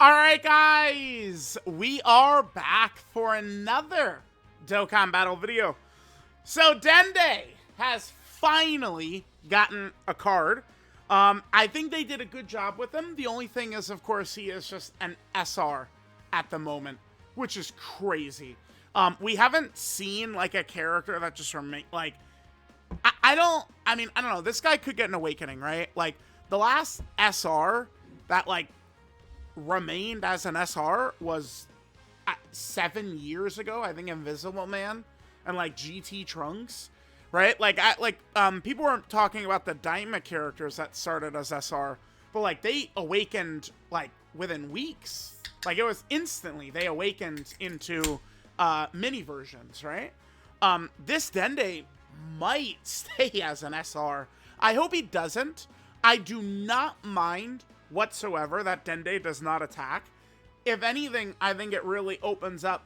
Alright guys, we are back for another Dokkan battle video. So Dende has finally gotten a card. I think they did a good job with him. The only thing is, of course, he is just an SR at the moment, which is crazy. We haven't seen like a character that just remain like, I don't know. This guy could get an awakening, right? Like the last SR that like remained as an SR was 7 years ago. I think Invisible Man and like GT Trunks, right? Like people weren't talking about the Daima characters that started as SR, but like they awakened like within weeks. Like it was instantly they awakened into mini versions, right? This Dende might stay as an SR. I hope he doesn't. I do not mind whatsoever that Dende does not attack. If anything, I think it really opens up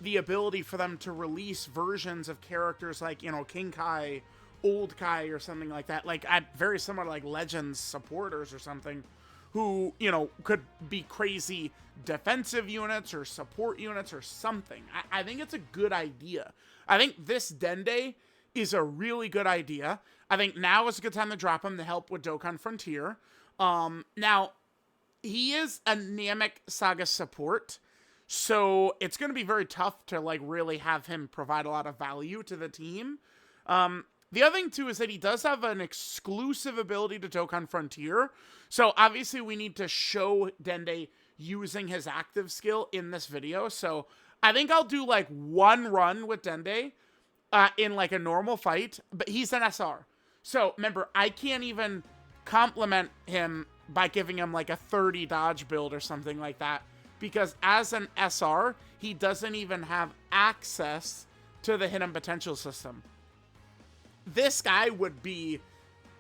the ability for them to release versions of characters like, you know, King Kai, Old Kai, or something like that. Like, very similar to, like, Legends supporters or something, who, you know, could be crazy defensive units or support units or something. I think it's a good idea. I think this Dende is a really good idea. I think now is a good time to drop him to help with Dokan Frontier. Now, he is a Namek Saga support, so it's going to be very tough to, like, really have him provide a lot of value to the team. The other thing, too, is that he does have an exclusive ability to Dokan Frontier, so obviously we need to show Dende using his active skill in this video, so I think I'll do, like, one run with Dende in, like, a normal fight, but he's an SR. So, remember, I can't even compliment him by giving him like a 30 dodge build or something like that, because as an SR he doesn't even have access to the hidden potential system. This guy would be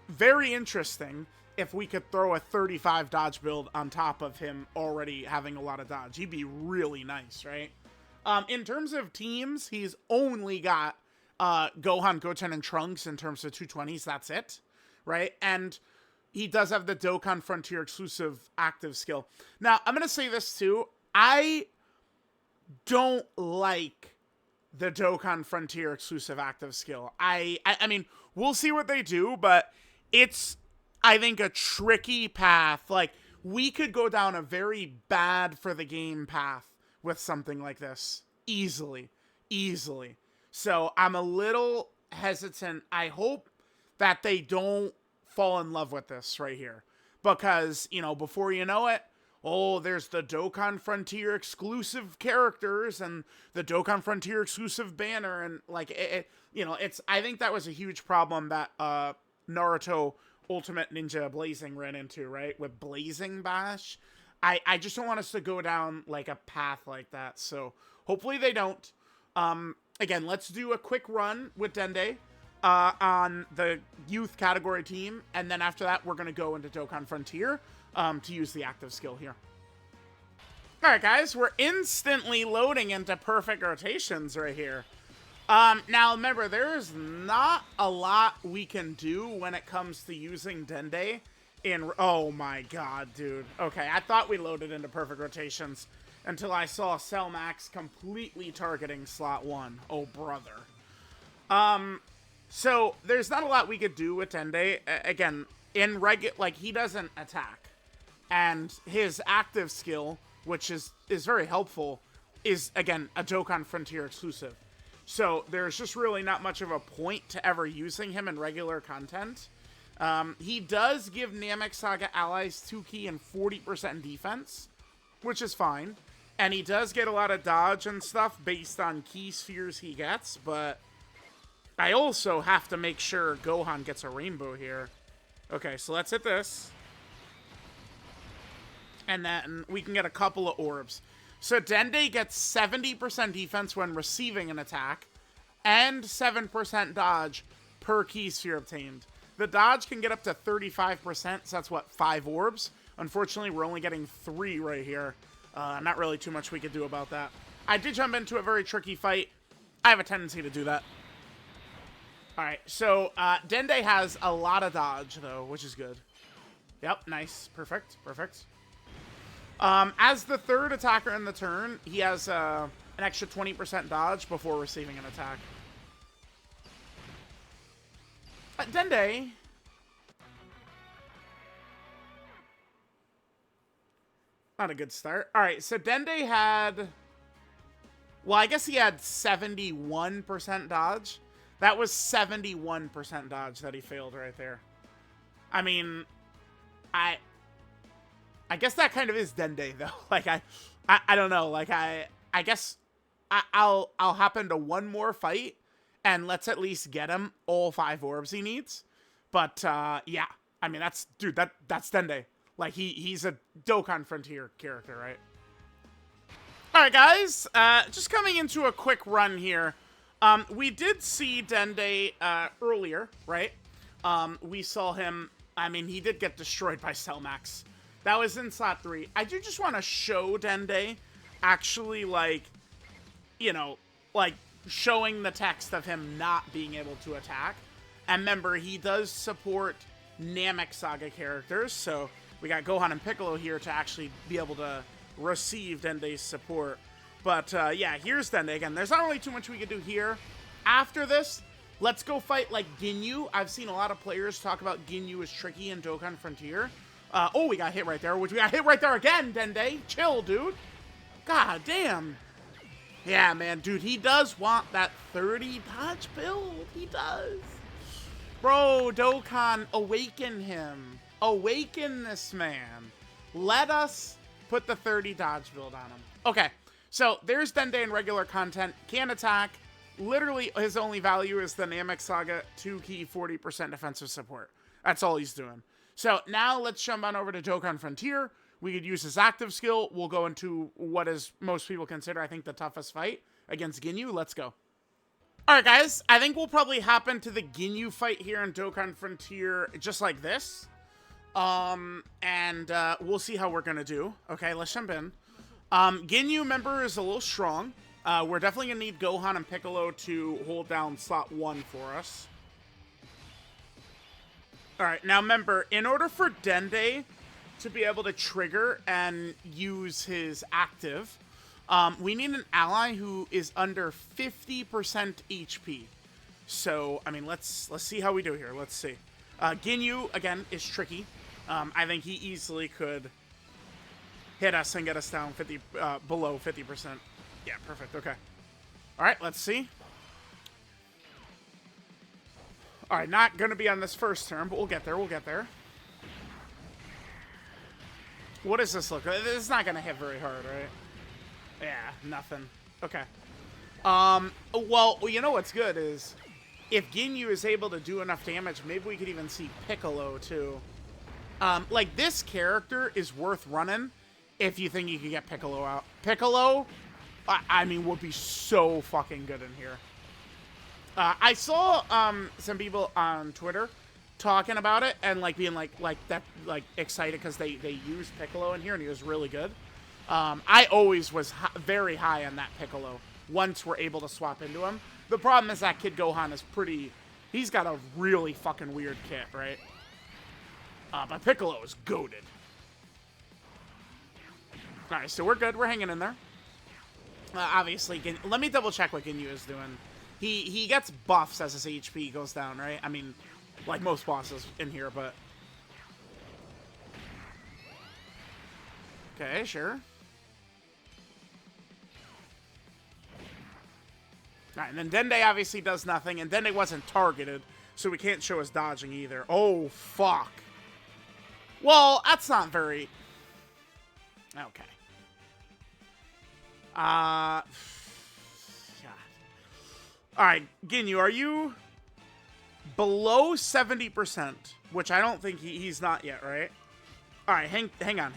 very interesting if we could throw a 35 dodge build on top of him already having a lot of dodge. He'd be really nice, right? In terms of teams, he's only got Gohan, Goten, and Trunks in terms of 220s. That's it, right? And he does have the Dokan Frontier exclusive active skill. Now, I'm going to say this too. I don't like the Dokan Frontier exclusive active skill. I mean, we'll see what they do, but it's, I think, a tricky path. Like, we could go down a very bad for the game path with something like this. Easily. Easily. So, I'm a little hesitant. I hope that they don't fall in love with this right here, because, you know, before you know it, oh, there's the Dokan Frontier exclusive characters and the Dokan Frontier exclusive banner, and like you know, it's, I think that was a huge problem that Naruto Ultimate Ninja Blazing ran into, right, with Blazing Bash. I just don't want us to go down like a path like that, so hopefully they don't. Again, let's do a quick run with Dende on the youth category team, and then after that we're going to go into Dokan Frontier to use the active skill here. Alright guys, we're instantly loading into perfect rotations right here. Now remember, there's not a lot we can do when it comes to using Dende in... Oh my god, dude. Okay, I thought we loaded into perfect rotations until I saw Cell Max completely targeting slot 1. Oh brother. So, there's not a lot we could do with Dende. Again, in like, he doesn't attack. And his active skill, which is very helpful, is, again, a Dokan Frontier exclusive. So, there's just really not much of a point to ever using him in regular content. He does give Namek Saga allies 2 key and 40% defense, which is fine. And he does get a lot of dodge and stuff based on key spheres he gets, but I also have to make sure Gohan gets a rainbow here. Okay, so let's hit this. And then we can get a couple of orbs. So Dende gets 70% defense when receiving an attack, and 7% dodge per key sphere obtained. The dodge can get up to 35%, so that's what, 5 orbs? Unfortunately, we're only getting 3 right here. Not really too much we could do about that. I did jump into a very tricky fight. I have a tendency to do that. Alright, so Dende has a lot of dodge, though, which is good. Yep, nice. Perfect, perfect. As the third attacker in the turn, he has an extra 20% dodge before receiving an attack. Dende. Not a good start. All right, so Dende had... Well, I guess he had 71% dodge. That was 71% dodge that he failed right there. I mean, I guess that kind of is Dende, though. Like, I don't know. Like, I guess I'll hop into one more fight, and let's at least get him all 5 orbs he needs. But, yeah. I mean, that's Dende. Like, he's a Dokan Frontier character, right? Alright, guys. Just coming into a quick run here. We did see Dende earlier, right? We saw him... I mean, he did get destroyed by Cellmax. That was in slot 3. I do just want to show Dende actually, like, you know, like, showing the text of him not being able to attack. And remember, he does support Namek Saga characters, so... We got Gohan and Piccolo here to actually be able to receive Dende's support. But, yeah, here's Dende again. There's not really too much we could do here. After this, let's go fight, like, Ginyu. I've seen a lot of players talk about Ginyu as tricky in Dokkan Frontier. Oh, we got hit right there, which we got hit right there again, Dende. Chill, dude. God damn. Yeah, man, dude, he does want that 30 dodge build. He does. Bro, Dokkan, awaken him. Awaken this man. Let us put the 30 dodge build on him. Okay, so there's Dende in regular content. Can't attack. Literally, his only value is the Namek Saga 2-key 40% defensive support. That's all he's doing. So now let's jump on over to Dokan Frontier. We could use his active skill. We'll go into what is most people consider, I think, the toughest fight against Ginyu. Let's go. Alright, guys. I think we'll probably hop into the Ginyu fight here in Dokkan Frontier just like this. We'll see how we're gonna do. Okay, let's jump in. Ginyu, member, is a little strong. We're definitely gonna need Gohan and Piccolo to hold down slot 1 for us. Alright, now remember, in order for Dende to be able to trigger and use his active, we need an ally who is under 50% HP. So, I mean, let's see how we do here. Let's see. Ginyu, again, is tricky. I think he easily could hit us and get us down below 50%. Yeah, perfect. Okay. All right, let's see. All right, not going to be on this first turn, but we'll get there. We'll get there. What does this look like? This is not going to hit very hard, right? Yeah, nothing. Okay. Well, you know what's good is if Ginyu is able to do enough damage, maybe we could even see Piccolo, too. Like, this character is worth running if you think you can get Piccolo out. Piccolo, I mean, would be so fucking good in here. I saw, some people on Twitter talking about it and, like, being, like excited because they used Piccolo in here and he was really good. I always was very high on that Piccolo once we're able to swap into him. The problem is that Kid Gohan is he's got a really fucking weird kit, right? But Piccolo is goated. Alright, so we're good. We're hanging in there. Obviously, let me double check what Ginyu is doing. He gets buffs as his HP goes down, right? I mean, like most bosses in here, but... Okay, sure. Alright, and then Dende obviously does nothing, and Dende wasn't targeted, so we can't show us dodging either. Oh, fuck. Well, that's not very... Okay. God. Alright, Ginyu, are you below 70%? Which I don't think he's not yet, right? Alright, hang on.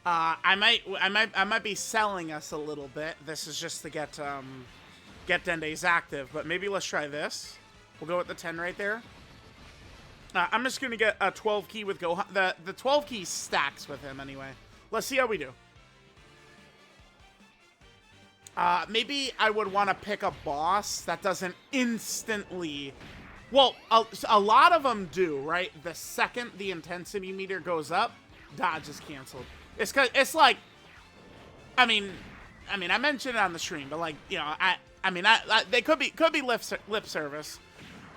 I might be selling us a little bit. This is just to get Dende's active, but maybe let's try this. We'll go with the 10 right there. I'm just gonna get a 12 key with Gohan. The 12 key stacks with him anyway. Let's see how we do. Maybe I would want to pick a boss that doesn't instantly... Well, a lot of them do, right? The second the intensity meter goes up, dodge is canceled. It's cause it's like, I mean, I mentioned it on the stream, but like, you know, they could be lip service,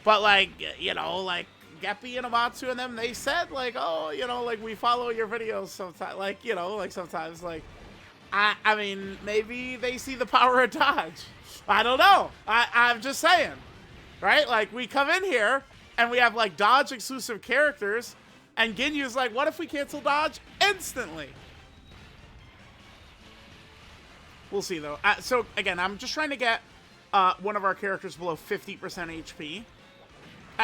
but like, you know, like Geppy and Amatsu and them, they said like, oh, you know, like we follow your videos sometimes, like, you know, like sometimes, like, I mean, maybe they see the power of dodge. I don't know. I'm just saying, right? Like we come in here and we have like dodge exclusive characters, and Ginyu's like, what if we cancel dodge instantly? We'll see, though. So, again, I'm just trying to get one of our characters below 50% HP.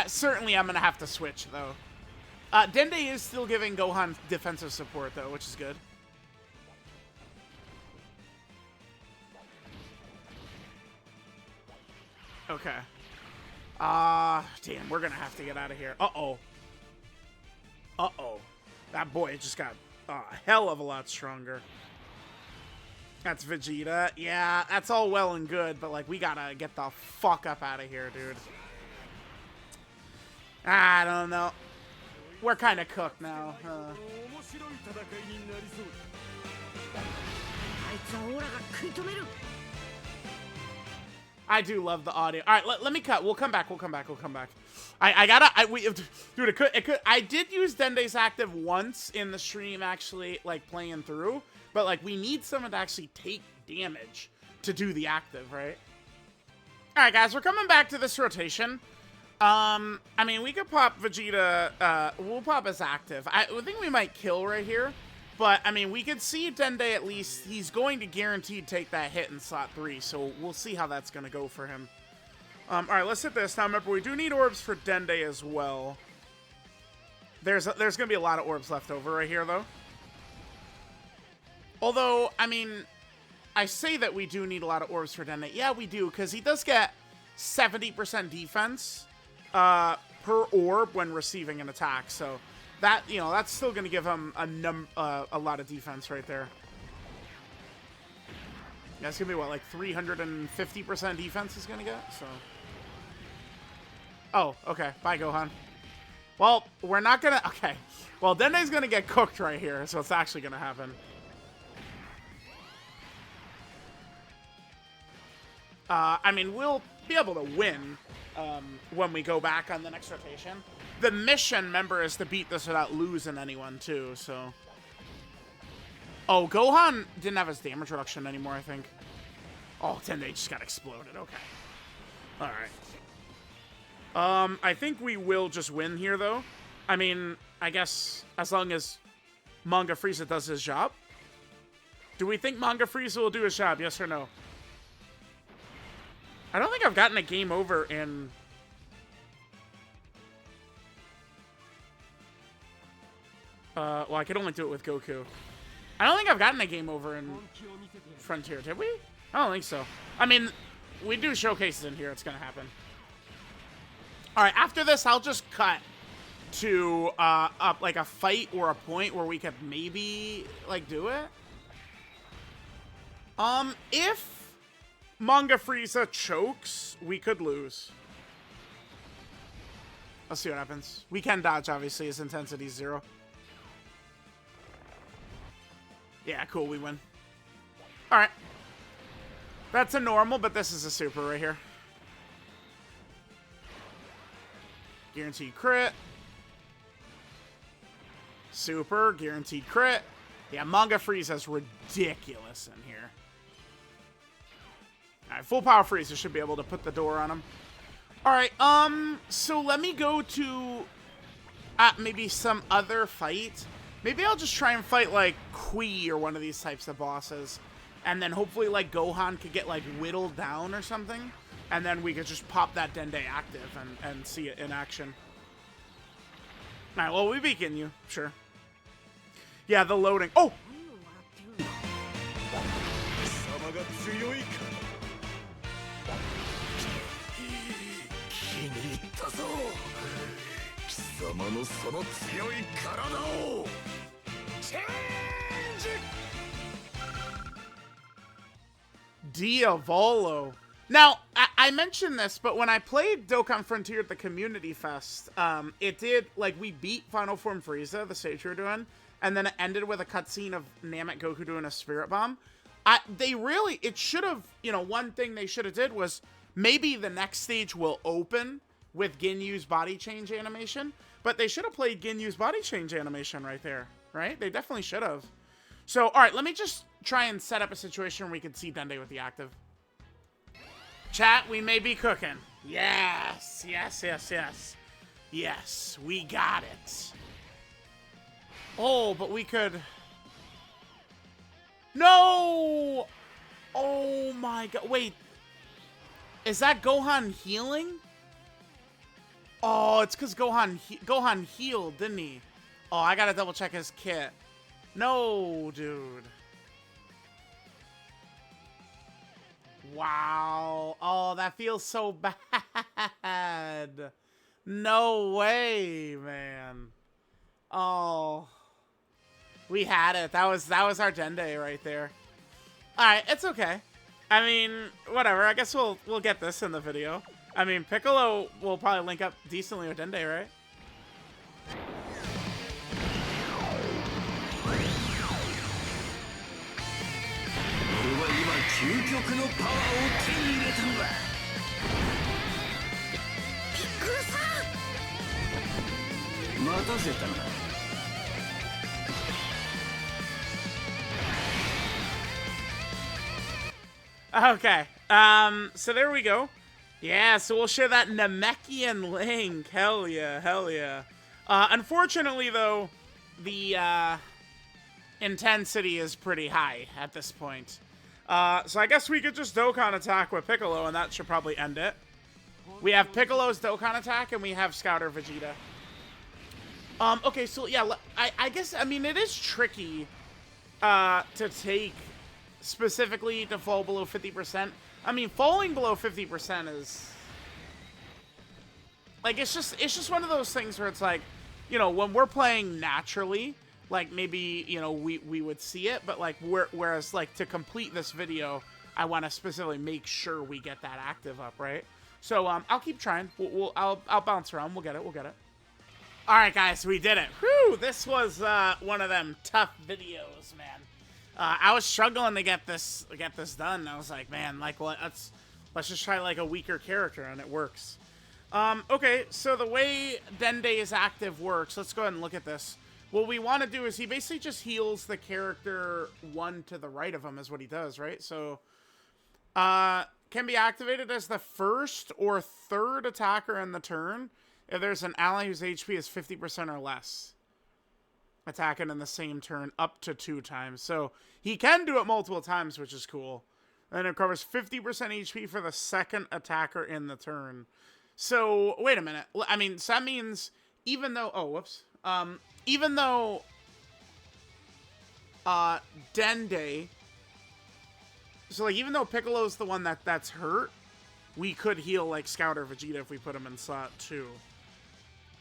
Certainly, I'm going to have to switch, though. Dende is still giving Gohan defensive support, though, which is good. Okay. Damn, we're going to have to get out of here. Uh-oh. Uh-oh. That boy just got a hell of a lot stronger. That's Vegeta. Yeah, that's all well and good, but, like, we gotta get the fuck up out of here, dude. I don't know. We're kind of cooked now. I do love the audio. All right, let me cut. We'll come back. We'll come back. Dude, it could. I did use Dende's active once in the stream, actually, like, playing through. But, like, we need someone to actually take damage to do the active, right? Alright, guys, we're coming back to this rotation. I mean, we could pop Vegeta, we'll pop his active. I think we might kill right here. But, I mean, we could see Dende at least. He's going to guaranteed take that hit in slot 3, so we'll see how that's going to go for him. Alright, let's hit this. Now, remember, we do need orbs for Dende as well. There's going to be a lot of orbs left over right here, though. Although, I mean, I say that we do need a lot of orbs for Dende. Yeah, we do, because he does get 70% defense per orb when receiving an attack. So, that, you know, that's still going to give him a lot of defense right there. That's going to be, what, like 350% defense he's going to get? So. Oh, okay. Bye, Gohan. Well, we're not going to... Okay. Well, Dende's going to get cooked right here, so it's actually going to happen. I mean, we'll be able to win when we go back on the next rotation. The mission, remember, is to beat this without losing anyone, too, so... Oh, Gohan didn't have his damage reduction anymore, I think. Oh, Dende just got exploded. Okay. Alright. I think we will just win here, though. I mean, I guess as long as Manga Frieza does his job. Do we think Manga Frieza will do his job, yes or no? I don't think I've gotten a game over in... well, I could only do it with Goku. I don't think I've gotten a game over in Frontier, did we? I don't think so. I mean, we do showcases in here. It's going to happen. Alright, after this, I'll just cut to, like, a fight or a point where we could maybe, like, do it. If Manga Frieza chokes, we could lose. Let's see what happens. We can dodge, obviously. His intensity is 0. Yeah, cool. We win. Alright. That's a normal, but this is a super right here. Guaranteed crit. Super. Guaranteed crit. Yeah, Manga Frieza's ridiculous in here. Alright, full power Frieza should be able to put the door on him. Alright, so let me go to maybe some other fight. Maybe I'll just try and fight, like, Kui or one of these types of bosses. And then hopefully, like, Gohan could get, like, whittled down or something. And then we could just pop that Dende active and see it in action. Alright, well, we beacon you. Sure. Yeah, the loading. Oh! Diavolo. Now, I mentioned this, but when I played Dokan Frontier at the Community Fest, it did, like, we beat Final Form Frieza, the stage we were doing, and then it ended with a cutscene of Namek Goku doing a Spirit Bomb. It should have, you know, one thing they should have did was maybe the next stage will open with Ginyu's body change animation, but they should have played Ginyu's body change animation right there, right? They definitely should have. So, all right, let me just try and set up a situation where we can see Dende with the active. Chat, we may be cooking. Yes, yes, yes, yes. Yes, we got it. Oh, but we could... No! Oh my god. Wait. Is that Gohan healing? Oh, it's because Gohan healed, didn't he? Oh, I gotta double check his kit. No, dude. Wow. Oh, that feels so bad. No way, man. Oh. We had it. That was our Dende right there. Alright, it's okay. I mean, whatever. I guess we'll get this in the video. I mean, Piccolo will probably link up decently with Dende, right? Okay, so there we go. Yeah, so we'll share that Namekian link. Hell yeah, hell yeah. Unfortunately, though, the intensity is pretty high at this point. So I guess we could just Dokkan attack with Piccolo, and that should probably end it. We have Piccolo's Dokkan attack, and we have Scouter Vegeta. Okay, so yeah, I guess, I mean, it is tricky to take specifically to fall below 50%. I mean, falling below 50% is... Like, it's just one of those things where it's like, you know, when we're playing naturally, like, maybe, you know, we would see it, but, like, whereas, like, to complete this video, I want to specifically make sure we get that active up, right? So, I'll keep trying. I'll bounce around. We'll get it. We'll get it. All right, guys, we did it. Whew, this was one of them tough videos, man. I was struggling to get this done. I was like, man, like, let's just try like a weaker character, and it works. Okay, so the way Dende's active works, let's go ahead and look at this. What we want to do is he basically just heals the character one to the right of him is what he does, right? So, can be activated as the first or third attacker in the turn if there's an ally whose HP is 50% or less. Attacking in the same turn up to 2 times. So he can do it multiple times, which is cool. And it covers 50% HP for the second attacker in the turn. So, wait a minute. I mean, so that means even though... Oh, whoops. Even though Dende... So, like, even though Piccolo's the one that's hurt, we could heal, like, Scouter Vegeta if we put him in slot 2.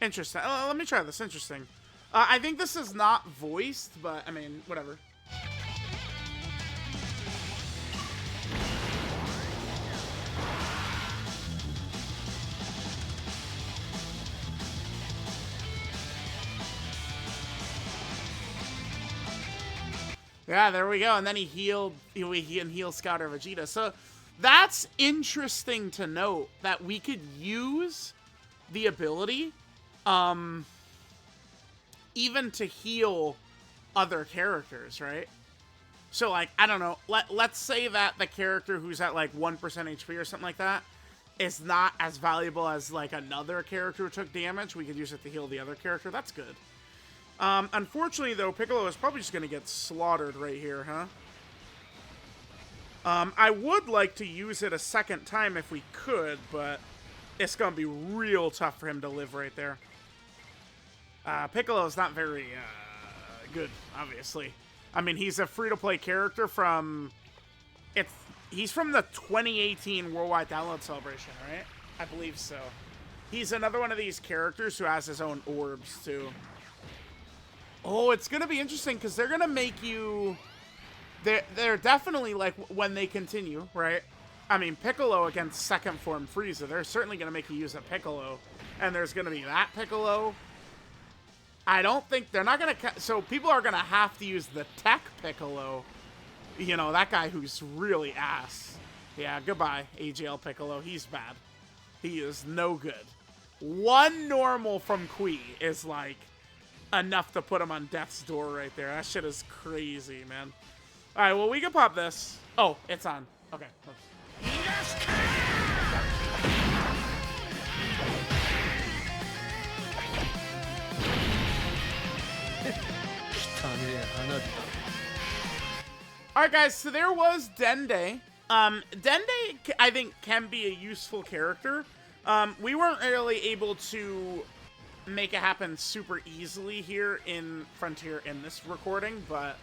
Interesting. Let me try this. Interesting. I think this is not voiced, but, I mean, whatever. Yeah, there we go. And then he healed, he can heal Scouter Vegeta. So that's interesting to note that we could use the ability, even to heal other characters, right? So, like, I don't know. Let's say that the character who's at, like, 1% HP or something like that is not as valuable as, like, another character who took damage. We could use it to heal the other character. That's good. Unfortunately, though, Piccolo is probably just going to get slaughtered right here, huh? I would like to use it a second time if we could, but it's going to be real tough for him to live right there. Piccolo is not very good, obviously. I mean, he's a free-to-play character from... He's from the 2018 Worldwide Download Celebration, right? I believe so. He's another one of these characters who has his own orbs, too. Oh, it's going to be interesting, because they're going to make you... They're definitely, like, when they continue, right? I mean, Piccolo against second form Frieza, they're certainly going to make you use a Piccolo. And there's going to be that Piccolo. I don't think they're not gonna. So people are gonna have to use the Tech Piccolo. You know, that guy who's really ass. Yeah, goodbye, AGL Piccolo. He's bad. He is no good. One normal from Kui is like enough to put him on death's door right there. That shit is crazy, man. All right, well, we can pop this. Oh, it's on. Okay. Alright guys, so there was Dende. Dende, I think, can be a useful character. We weren't really able to make it happen super easily here in Frontier in this recording, but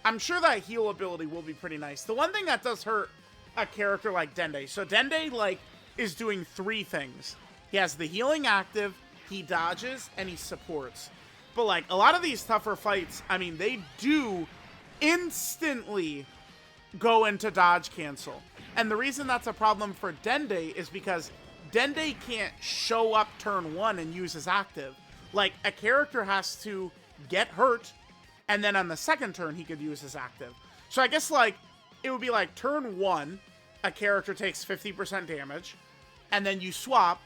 I'm sure that heal ability will be pretty nice. The one thing that does hurt a character like Dende, so Dende, like, is doing 3 things. He has the healing active, he dodges, and he supports. But, like, a lot of these tougher fights, I mean, they do instantly go into dodge cancel. And the reason that's a problem for Dende is because Dende can't show up turn 1 and use his active. Like, a character has to get hurt, and then on the second turn, he could use his active. So I guess, like, it would be like turn 1, a character takes 50% damage, and then you swap,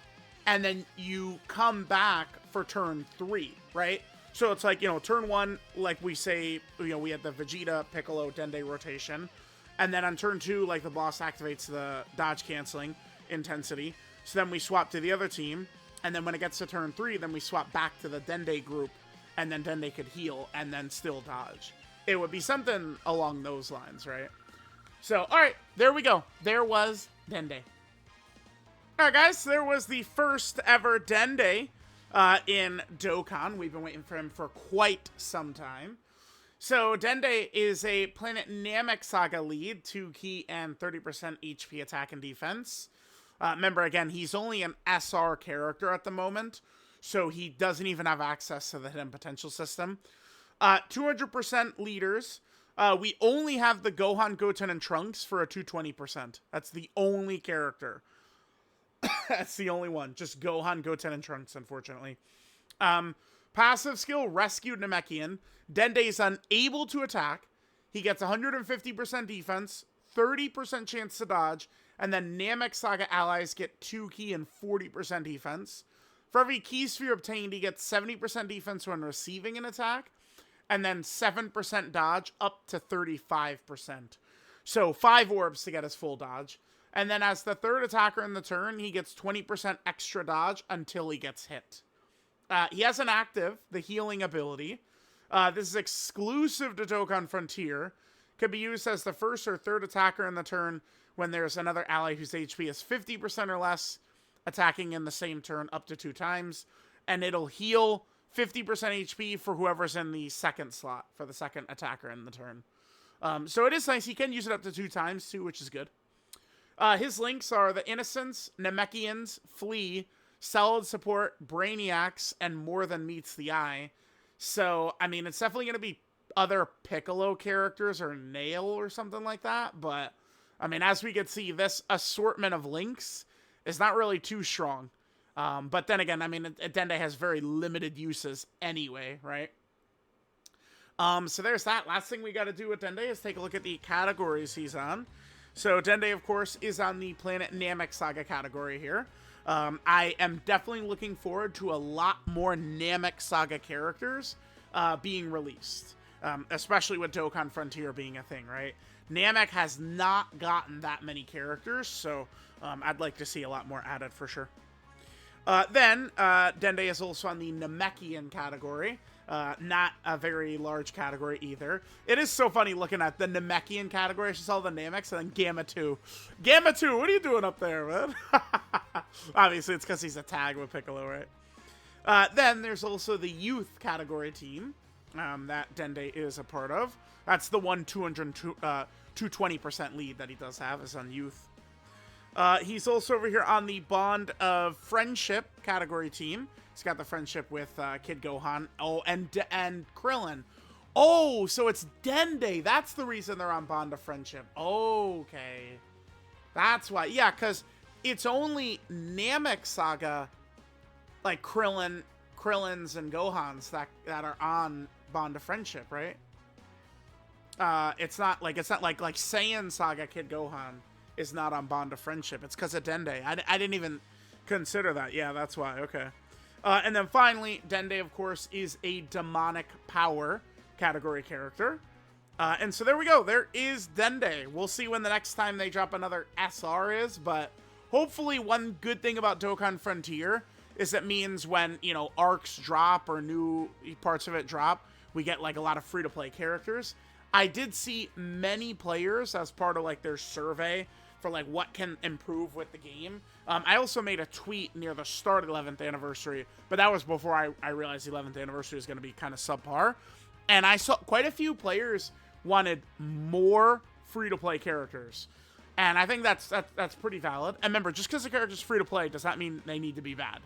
and then you come back for turn 3, right? So it's like, you know, turn 1, like we say, you know, we had the Vegeta, Piccolo, Dende rotation. And then on turn 2, like, the boss activates the dodge canceling intensity. So then we swap to the other team. And then when it gets to turn 3, then we swap back to the Dende group. And then Dende could heal and then still dodge. It would be something along those lines, right? So, alright, there we go. There was Dende. Alright, guys, so there was the first ever Dende in Dokkan. We've been waiting for him for quite some time. So, Dende is a Planet Namek Saga lead, 2 key and 30% HP attack and defense. Remember, again, he's only an SR character at the moment, so he doesn't even have access to the hidden potential system. 200% leaders. We only have the Gohan, Goten, and Trunks for a 220%. That's the only character. That's the only one. Just Gohan, Goten, and Trunks, unfortunately. Passive skill, Rescued Namekian. Dende is unable to attack. He gets 150% defense, 30% chance to dodge, and then Namek Saga allies get 2 key and 40% defense. For every key sphere obtained, he gets 70% defense when receiving an attack, and then 7% dodge up to 35%. So 5 orbs to get his full dodge. And then as the third attacker in the turn, he gets 20% extra dodge until he gets hit. He has an active, the healing ability. This is exclusive to Dokan Frontier. Could be used as the first or third attacker in the turn when there's another ally whose HP is 50% or less, attacking in the same turn up to 2 times. And it'll heal 50% HP for whoever's in the second slot, for the second attacker in the turn. So it is nice. He can use it up to 2 times, too, which is good. His links are the Innocents, Namekians, Flea, Solid Support, Brainiacs, and More Than Meets the Eye. So, I mean, it's definitely going to be other Piccolo characters or Nail or something like that. But, I mean, as we can see, this assortment of links is not really too strong. But then again, I mean, Dende has very limited uses anyway, right? So there's that. Last thing we got to do with Dende is take a look at the categories he's on. So Dende, of course, is on the Planet Namek Saga category here. I am definitely looking forward to a lot more Namek Saga characters being released, especially with Dokan Frontier being a thing, right? Namek has not gotten that many characters, so I'd like to see a lot more added for sure. Then Dende is also on the Namekian category. Not a very large category either. It is so funny looking at the Namekian category. It's just all the Nameks and then Gamma 2. Gamma 2, what are you doing up there, man? Obviously, it's because he's a tag with Piccolo, right? Then there's also the Youth category team that Dende is a part of. That's the one 220% lead that he does have is on Youth. He's also over here on the Bond of Friendship category team. He's got the friendship with Kid Gohan. Oh, and Krillin. Oh, so it's Dende. That's the reason they're on Bond of Friendship. Okay. That's why. Yeah, because it's only Namek Saga, like Krillin, Krillins and Gohans that are on Bond of Friendship, right? It's not like Saiyan Saga Kid Gohan is not on Bond of Friendship. It's because of Dende. I didn't even consider that. Yeah, that's why. Okay. And then finally, Dende, of course, is a demonic power category character. And so there we go. There is Dende. We'll see when the next time they drop another SR is, but hopefully one good thing about Dokan Frontier is it means when, you know, arcs drop or new parts of it drop, we get like a lot of free-to-play characters. I did see many players as part of like their survey for like what can improve with the game. I also made a tweet near the start of the 11th anniversary, but that was before I realized the 11th anniversary was going to be kind of subpar. And I saw quite a few players wanted more free-to-play characters. And I think that's pretty valid. And remember, just because the character's free-to-play does not mean they need to be bad.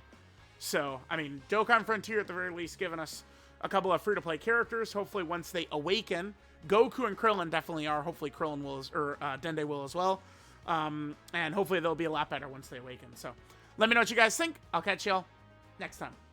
So, I mean, Dokkan Frontier at the very least giving us a couple of free-to-play characters. Hopefully once they awaken, Goku and Krillin definitely are. Hopefully Krillin will, or Dende will as well. And hopefully they'll be a lot better once they awaken. So, let me know what you guys think. I'll catch y'all next time.